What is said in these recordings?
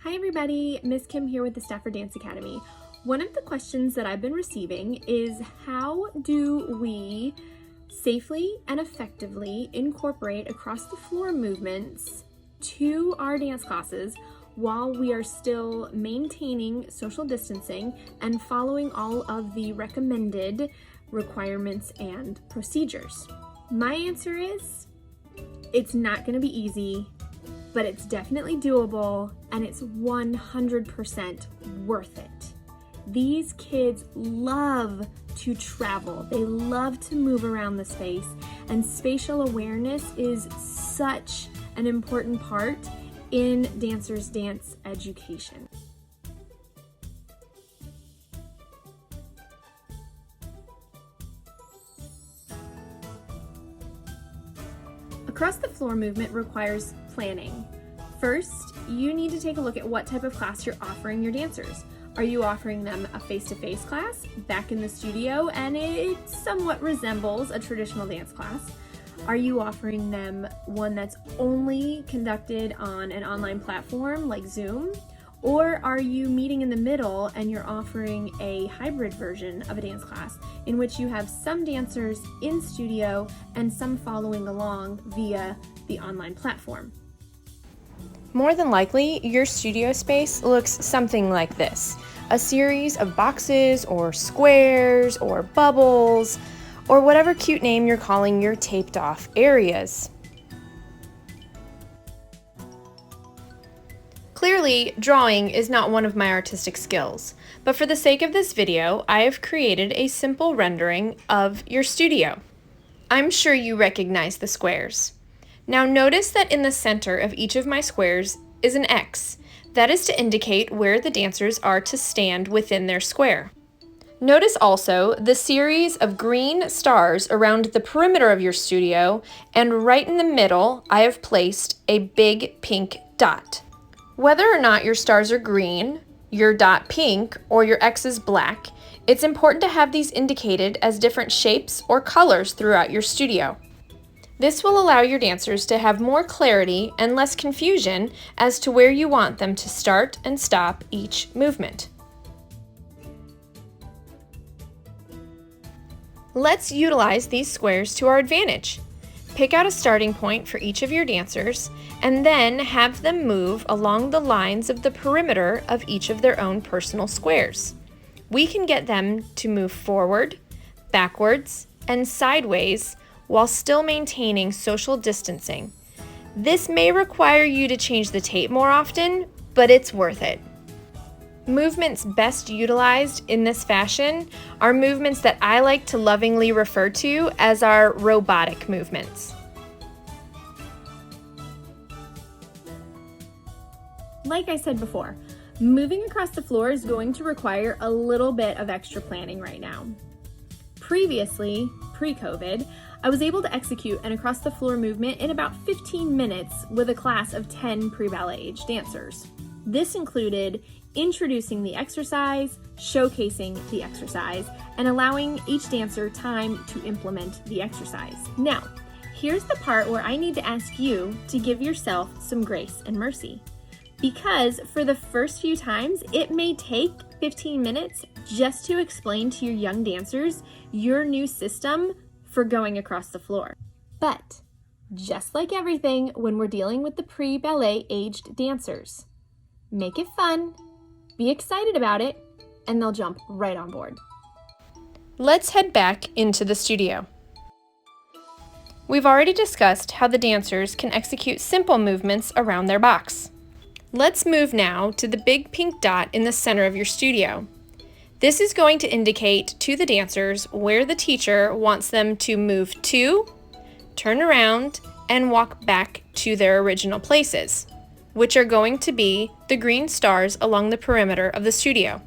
Hi everybody, Miss Kim here with the Stafford Dance Academy. One of the questions that I've been receiving is how do we safely and effectively incorporate across the floor movements to our dance classes while we are still maintaining social distancing and following all of the recommended requirements and procedures? My answer is it's not going to be easy, but it's definitely doable and it's 100% worth it. These kids love to travel. They love to move around the space, and spatial awareness is such an important part in dancers' dance education. Across the floor movement requires planning. First, you need to take a look at what type of class you're offering your dancers. Are you offering them a face-to-face class back in the studio and it somewhat resembles a traditional dance class? Are you offering them one that's only conducted on an online platform like Zoom? Or are you meeting in the middle and you're offering a hybrid version of a dance class in which you have some dancers in studio and some following along via the online platform? More than likely, your studio space looks something like this: a series of boxes or squares or bubbles or whatever cute name you're calling your taped off areas. Clearly, drawing is not one of my artistic skills, but for the sake of this video, I have created a simple rendering of your studio. I'm sure you recognize the squares. Now notice that in the center of each of my squares is an X. That is to indicate where the dancers are to stand within their square. Notice also the series of green stars around the perimeter of your studio, and right in the middle I have placed a big pink dot. Whether or not your stars are green, your dot pink, or your X is black, it's important to have these indicated as different shapes or colors throughout your studio. This will allow your dancers to have more clarity and less confusion as to where you want them to start and stop each movement. Let's utilize these squares to our advantage. Pick out a starting point for each of your dancers and then have them move along the lines of the perimeter of each of their own personal squares. We can get them to move forward, backwards, and sideways while still maintaining social distancing. This may require you to change the tape more often, but it's worth it. Movements best utilized in this fashion are movements that I like to lovingly refer to as our robotic movements. Like I said before, moving across the floor is going to require a little bit of extra planning right now. Previously, pre-COVID, I was able to execute an across the floor movement in about 15 minutes with a class of 10 pre-ballet age dancers. This included introducing the exercise, showcasing the exercise, and allowing each dancer time to implement the exercise. Now, here's the part where I need to ask you to give yourself some grace and mercy. Because for the first few times, it may take 15 minutes just to explain to your young dancers your new system for going across the floor. But just like everything when we're dealing with the pre-ballet aged dancers, make it fun, be excited about it, and they'll jump right on board. Let's head back into the studio. We've already discussed how the dancers can execute simple movements around their box. Let's move now to the big pink dot in the center of your studio. This is going to indicate to the dancers where the teacher wants them to move to, turn around, and walk back to their original places, which are going to be the green stars along the perimeter of the studio.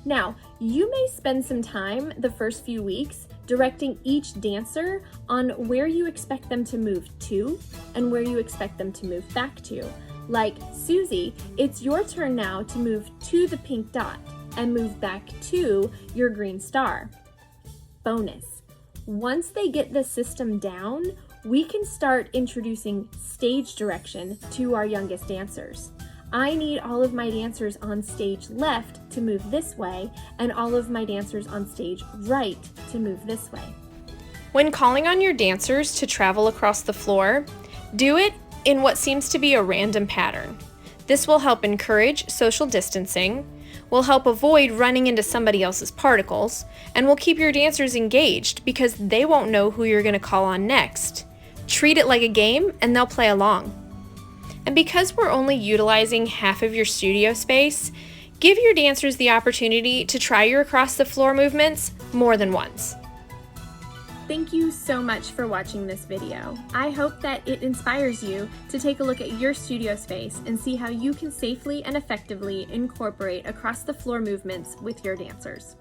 Now, you may spend some time the first few weeks directing each dancer on where you expect them to move to and where you expect them to move back to. Like, Susie, it's your turn now to move to the pink dot and move back to your green star. Bonus, once they get the system down, we can start introducing stage direction to our youngest dancers. I need all of my dancers on stage left to move this way, and all of my dancers on stage right to move this way. When calling on your dancers to travel across the floor, do it in what seems to be a random pattern. This will help encourage social distancing, will help avoid running into somebody else's particles, and will keep your dancers engaged because they won't know who you're going to call on next. Treat it like a game and they'll play along. And because we're only utilizing half of your studio space, give your dancers the opportunity to try your across the floor movements more than once. Thank you so much for watching this video. I hope that it inspires you to take a look at your studio space and see how you can safely and effectively incorporate across the floor movements with your dancers.